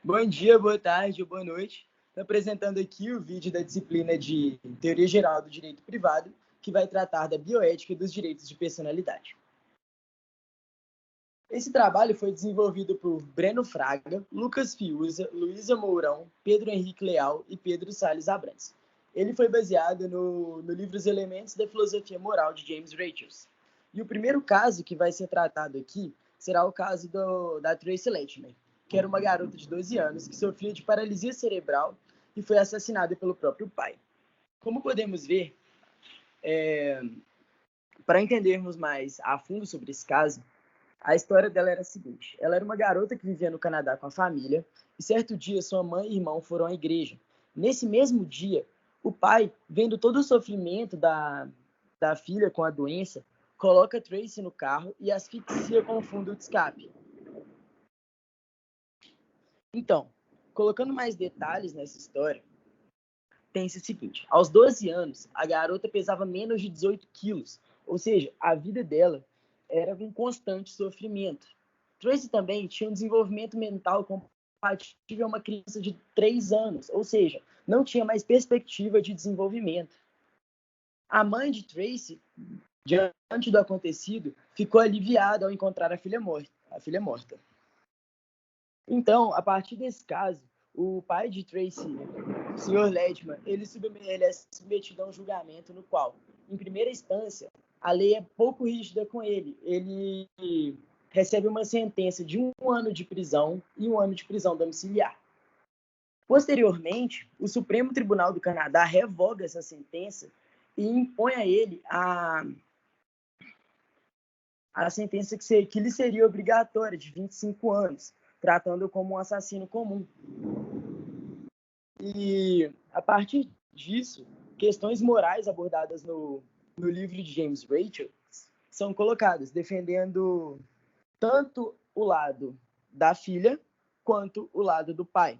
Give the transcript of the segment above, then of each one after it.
Bom dia, boa tarde ou boa noite. Estou apresentando aqui o vídeo da disciplina de Teoria Geral do Direito Privado, que vai tratar da bioética dos direitos de personalidade. Esse trabalho foi desenvolvido por Breno Fraga, Lucas Fiuza, Luísa Mourão, Pedro Henrique Leal e Pedro Salles Abrantes. Ele foi baseado no livro Os Elementos da Filosofia Moral, de James Rachels. E o primeiro caso que vai ser tratado aqui será o caso da Tracy Letchmer, que era uma garota de 12 anos que sofria de paralisia cerebral e foi assassinada pelo próprio pai. Como podemos ver, para entendermos mais a fundo sobre esse caso, a história dela era a seguinte: ela era uma garota que vivia no Canadá com a família e certo dia sua mãe e irmão foram à igreja. Nesse mesmo dia, o pai, vendo todo o sofrimento da filha com a doença, coloca Tracy no carro e asfixia com o fundo de escape. Então, colocando mais detalhes nessa história, tem-se o seguinte: aos 12 anos, a garota pesava menos de 18 quilos, ou seja, a vida dela era um constante sofrimento. Tracy também tinha um desenvolvimento mental compatível a uma criança de 3 anos, ou seja, não tinha mais perspectiva de desenvolvimento. A mãe de Tracy, diante do acontecido, ficou aliviada ao encontrar a filha morta. Então, a partir desse caso, o pai de Tracy, o Sr. Letchmer, ele é submetido a um julgamento no qual, em primeira instância, a lei é pouco rígida com ele. Ele recebe uma sentença de 1 ano de prisão e 1 ano de prisão domiciliar. Posteriormente, o Supremo Tribunal do Canadá revoga essa sentença e impõe a ele a sentença que lhe seria obrigatória, de 25 anos, tratando-o como um assassino comum. E, a partir disso, questões morais abordadas no livro de James Rachel são colocadas, defendendo tanto o lado da filha quanto o lado do pai.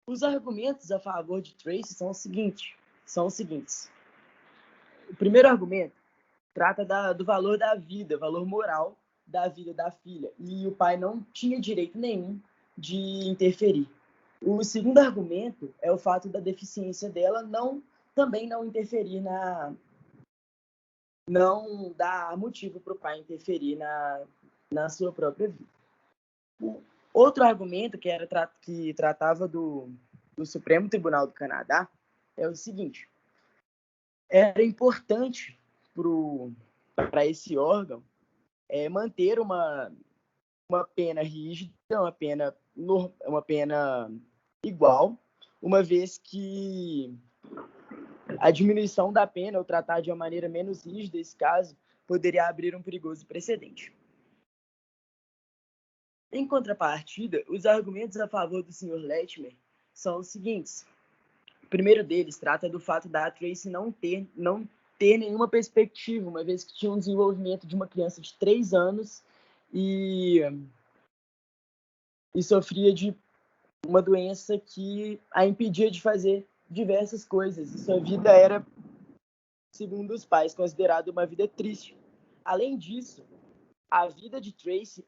Os argumentos a favor de Tracy são os seguintes. O primeiro argumento trata do valor da vida, valor moral da vida da filha, e o pai não tinha direito nenhum de interferir. O segundo argumento é o fato da deficiência dela também não interferir não dar motivo para o pai interferir na sua própria vida. O outro argumento que tratava do Supremo Tribunal do Canadá é o seguinte: era importante para esse órgão manter uma pena rígida, uma pena igual, uma vez que a diminuição da pena, ou tratar de uma maneira menos rígida esse caso, poderia abrir um perigoso precedente. Em contrapartida, os argumentos a favor do Sr. Letchmer são os seguintes. O primeiro deles trata do fato da Tracy não ter nenhuma perspectiva, uma vez que tinha um desenvolvimento de uma criança de 3 anos e sofria de uma doença que a impedia de fazer diversas coisas. E sua vida era, segundo os pais, considerada uma vida triste. Além disso, a vida de Tracy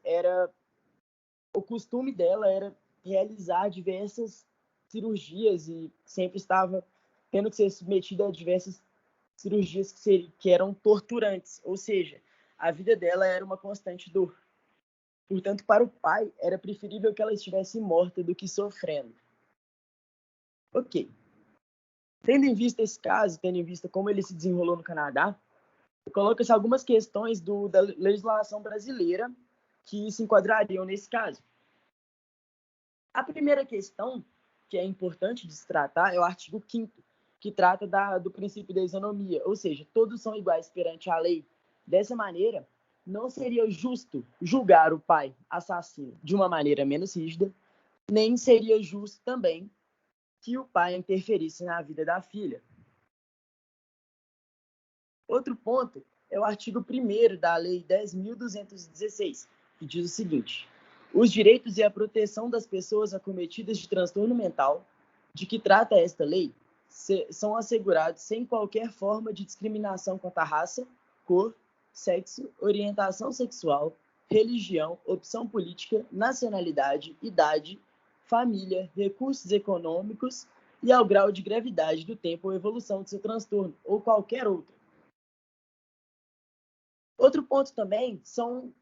o costume dela era realizar diversas cirurgias e sempre estava tendo que ser submetida a diversas cirurgias que eram torturantes, ou seja, a vida dela era uma constante dor. Portanto, para o pai, era preferível que ela estivesse morta do que sofrendo. Ok. Tendo em vista esse caso, tendo em vista como ele se desenrolou no Canadá, coloca-se algumas questões da legislação brasileira que se enquadrariam nesse caso. A primeira questão, que é importante de se tratar, é o artigo 5º, que trata do princípio da isonomia, ou seja, todos são iguais perante a lei. Dessa maneira, não seria justo julgar o pai assassino de uma maneira menos rígida, nem seria justo também que o pai interferisse na vida da filha. Outro ponto é o artigo 1º da Lei 10.216, que diz o seguinte: os direitos e a proteção das pessoas acometidas de transtorno mental, de que trata esta lei, são assegurados sem qualquer forma de discriminação quanto à raça, cor, sexo, orientação sexual, religião, opção política, nacionalidade, idade, família, recursos econômicos e ao grau de gravidade do tempo ou evolução do seu transtorno, ou qualquer outro. Outro ponto também são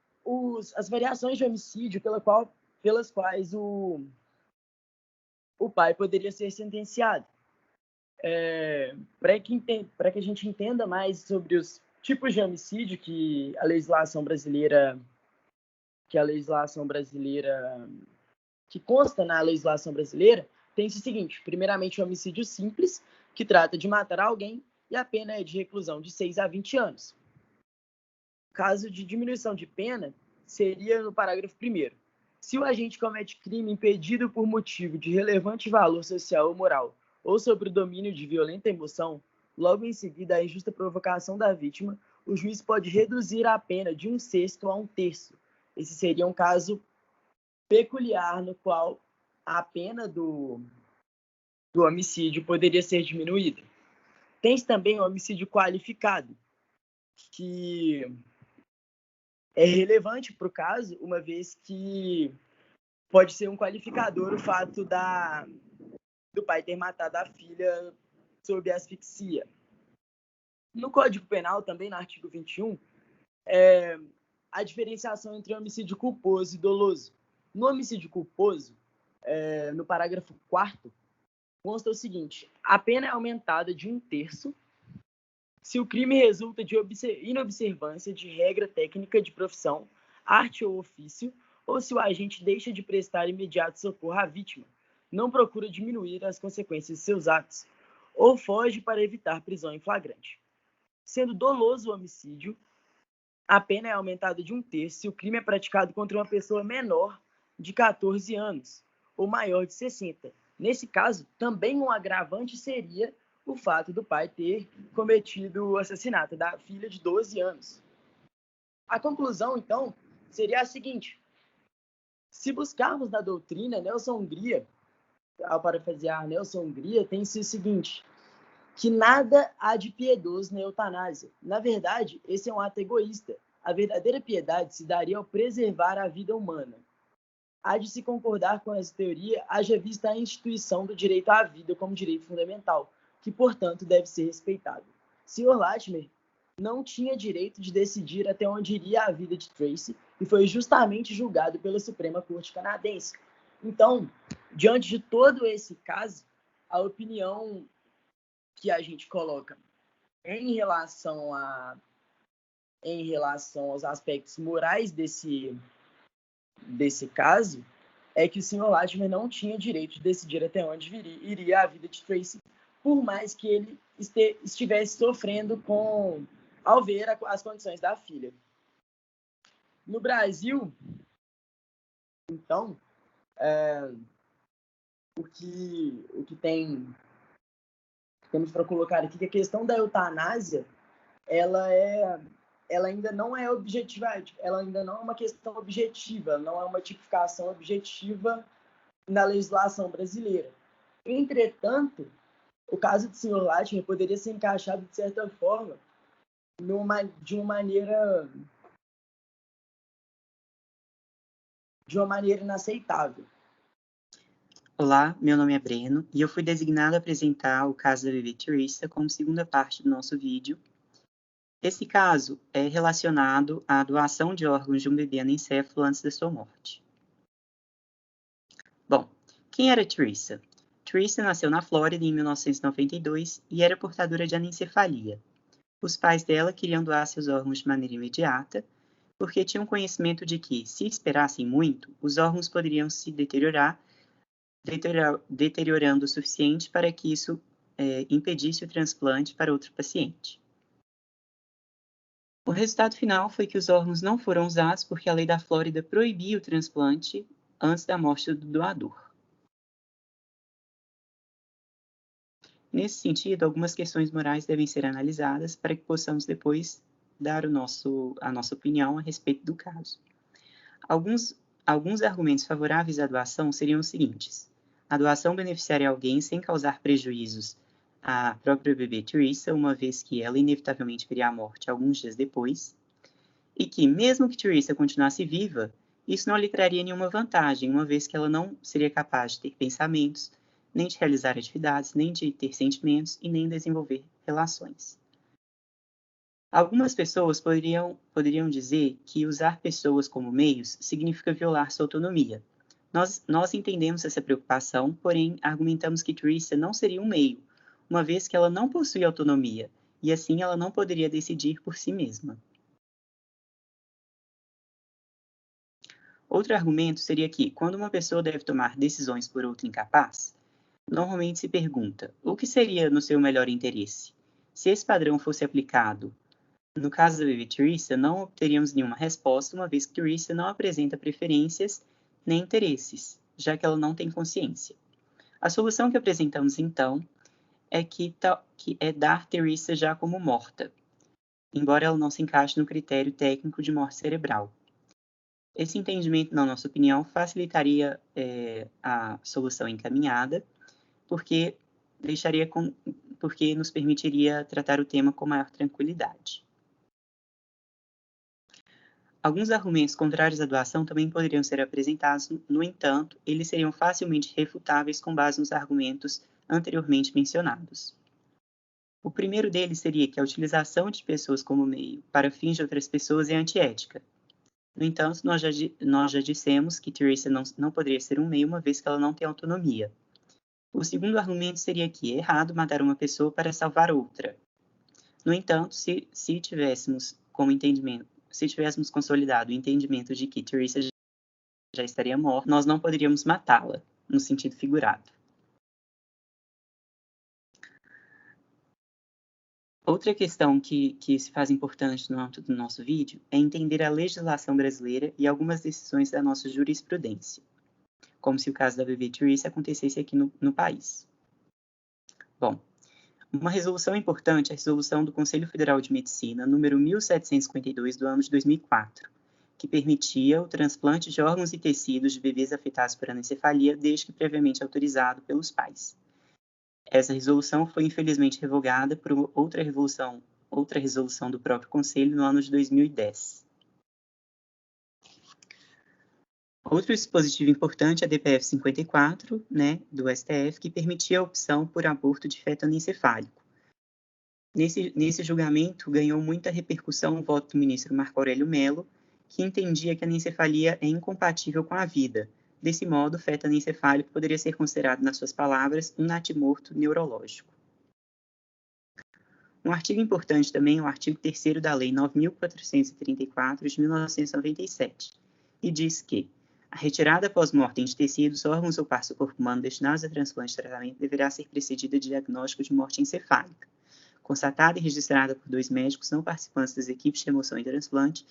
as variações de homicídio pelas quais o pai poderia ser sentenciado. Para que a gente entenda mais sobre os tipos de homicídio que a legislação brasileira, que consta na legislação brasileira, tem-se o seguinte: primeiramente, o homicídio simples, que trata de matar alguém, e a pena é de reclusão de 6 a 20 anos. Caso de diminuição de pena, seria no parágrafo 1º. Se o agente comete crime impedido por motivo de relevante valor social ou moral, ou sobre o domínio de violenta emoção, logo em seguida à injusta provocação da vítima, o juiz pode reduzir a pena de 1/6 a 1/3. Esse seria um caso peculiar no qual a pena do homicídio poderia ser diminuída. Tem também o homicídio qualificado, que é relevante para o caso, uma vez que pode ser um qualificador o fato do pai ter matado a filha sob asfixia. No Código Penal, também no artigo 21, a diferenciação entre homicídio culposo e doloso. No homicídio culposo, no parágrafo 4º, consta o seguinte: a pena é aumentada de 1/3 se o crime resulta de inobservância de regra técnica de profissão, arte ou ofício, ou se o agente deixa de prestar imediato socorro à vítima, não procura diminuir as consequências de seus atos, ou foge para evitar prisão em flagrante. Sendo doloso o homicídio, a pena é aumentada de 1/3 se o crime é praticado contra uma pessoa menor de 14 anos ou maior de 60. Nesse caso, também um agravante seria o fato do pai ter cometido o assassinato da filha de 12 anos. A conclusão, então, seria a seguinte: se buscarmos na doutrina Nelson Hungria, ao parafrasear Nelson Hungria, tem-se o seguinte: que nada há de piedoso na eutanásia. Na verdade, esse é um ato egoísta. A verdadeira piedade se daria ao preservar a vida humana. Há de se concordar com essa teoria, haja vista a instituição do direito à vida como direito fundamental, que, portanto, deve ser respeitado. Sr. Latimer não tinha direito de decidir até onde iria a vida de Tracy e foi justamente julgado pela Suprema Corte Canadense. Então, diante de todo esse caso, a opinião que a gente coloca em relação aos aspectos morais desse caso é que o Sr. Latimer não tinha direito de decidir até onde iria a vida de Tracy, por mais que ele estivesse sofrendo ao ver as condições da filha. No Brasil, então, o que temos para colocar aqui que a questão da eutanásia, ela ainda não é objetiva, ela ainda não é uma questão objetiva, não é uma tipificação objetiva na legislação brasileira. Entretanto, o caso do Sr. Latimer poderia ser encaixado, de certa forma, de uma maneira inaceitável. Olá, meu nome é Breno e eu fui designado a apresentar o caso da bebê Teresa como segunda parte do nosso vídeo. Esse caso é relacionado à doação de órgãos de um bebê anencefalo antes da sua morte. Bom, quem era Teresa? Teresa nasceu na Flórida em 1992 e era portadora de anencefalia. Os pais dela queriam doar seus órgãos de maneira imediata, porque tinham conhecimento de que, se esperassem muito, os órgãos poderiam se deteriorando o suficiente para que isso impedisse o transplante para outro paciente. O resultado final foi que os órgãos não foram usados porque a lei da Flórida proibia o transplante antes da morte do doador. Nesse sentido, algumas questões morais devem ser analisadas para que possamos depois dar a nossa opinião a respeito do caso. Alguns argumentos favoráveis à doação seriam os seguintes: a doação beneficiaria alguém sem causar prejuízos à própria bebê Teresa, uma vez que ela inevitavelmente veria a morte alguns dias depois. e que, mesmo que Teresa continuasse viva, isso não lhe traria nenhuma vantagem, uma vez que ela não seria capaz de ter pensamentos, nem de realizar atividades, nem de ter sentimentos e nem desenvolver relações. Algumas pessoas poderiam dizer que usar pessoas como meios significa violar sua autonomia. Nós entendemos essa preocupação, porém argumentamos que Teresa não seria um meio, uma vez que ela não possui autonomia, e assim ela não poderia decidir por si mesma. Outro argumento seria que, quando uma pessoa deve tomar decisões por outra incapaz, normalmente se pergunta: o que seria no seu melhor interesse? Se esse padrão fosse aplicado no caso da bebê Teresa, não obteríamos nenhuma resposta, uma vez que Teresa não apresenta preferências nem interesses, já que ela não tem consciência. A solução que apresentamos, então, é que é dar Teresa já como morta, embora ela não se encaixe no critério técnico de morte cerebral. Esse entendimento, na nossa opinião, facilitaria a solução encaminhada, porque nos permitiria tratar o tema com maior tranquilidade. Alguns argumentos contrários à doação também poderiam ser apresentados, no entanto, eles seriam facilmente refutáveis com base nos argumentos anteriormente mencionados. O primeiro deles seria que a utilização de pessoas como meio para fins de outras pessoas é antiética. No entanto, nós já dissemos que Teresa não poderia ser um meio, uma vez que ela não tem autonomia. O segundo argumento seria que é errado matar uma pessoa para salvar outra. No entanto, se tivéssemos consolidado o entendimento de que Teresa já estaria morta, nós não poderíamos matá-la, no sentido figurado. Outra questão que se faz importante no âmbito do nosso vídeo é entender a legislação brasileira e algumas decisões da nossa jurisprudência, como se o caso da bebê Teresa acontecesse aqui no país. Bom, uma resolução importante é a resolução do Conselho Federal de Medicina, número 1752, do ano de 2004, que permitia o transplante de órgãos e tecidos de bebês afetados por anencefalia, desde que previamente autorizado pelos pais. Essa resolução foi infelizmente revogada por outra resolução do próprio Conselho no ano de 2010. Outro dispositivo importante é a DPF 54, do STF, que permitia a opção por aborto de feto anencefálico. Nesse julgamento, ganhou muita repercussão o voto do ministro Marco Aurélio Mello, que entendia que a anencefalia é incompatível com a vida. Desse modo, o feto anencefálico poderia ser considerado, nas suas palavras, um natimorto neurológico. Um artigo importante também é o artigo 3º da Lei 9.434, de 1997, e diz que a retirada pós-mortem de tecidos, órgãos ou partes do corpo humano destinados a transplante e tratamento deverá ser precedida de diagnóstico de morte encefálica, constatada e registrada por 2 médicos não participantes das equipes de remoção e transplante,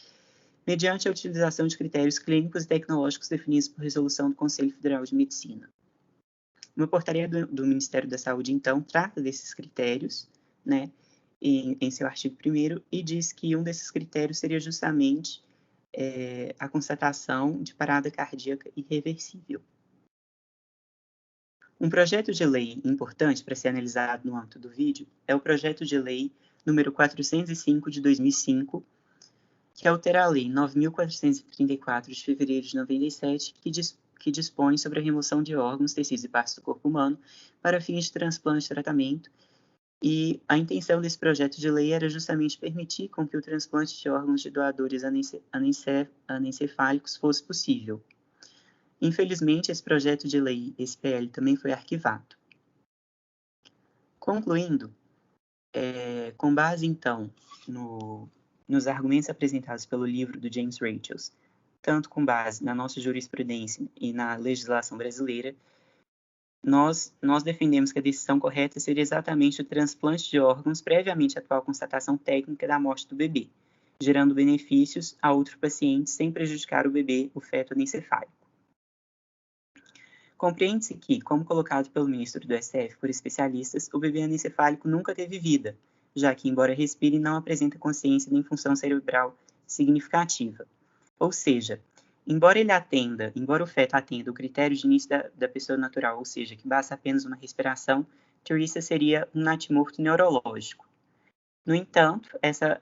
mediante a utilização de critérios clínicos e tecnológicos definidos por resolução do Conselho Federal de Medicina. Uma portaria do Ministério da Saúde, então, trata desses critérios, em seu artigo 1º, e diz que um desses critérios seria justamente a constatação de parada cardíaca irreversível. Um projeto de lei importante para ser analisado no âmbito do vídeo é o projeto de lei número 405 de 2005, que altera a Lei 9.434 de fevereiro de 97, que dispõe sobre a remoção de órgãos, tecidos e partes do corpo humano para fins de transplante e tratamento, e a intenção desse projeto de lei era justamente permitir com que o transplante de órgãos de doadores anencefálicos fosse possível. Infelizmente, esse projeto de lei, esse PL, também foi arquivado. Concluindo, com base, então, nos argumentos apresentados pelo livro do James Rachels, tanto com base na nossa jurisprudência e na legislação brasileira, nós defendemos que a decisão correta seria exatamente o transplante de órgãos previamente à atual constatação técnica da morte do bebê, gerando benefícios a outro paciente sem prejudicar o bebê, o feto anencefálico. Compreende-se que, como colocado pelo ministro do STF por especialistas, o bebê anencefálico nunca teve vida, já que, embora respire, não apresenta consciência nem função cerebral significativa. Ou seja, embora o feto atenda o critério de início da pessoa natural, ou seja, que basta apenas uma respiração, Teresa seria um natimorto neurológico. No entanto, essa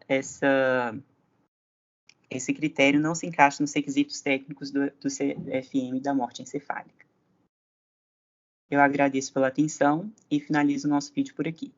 esse critério não se encaixa nos requisitos técnicos do CFM da morte encefálica. Eu agradeço pela atenção e finalizo o nosso vídeo por aqui.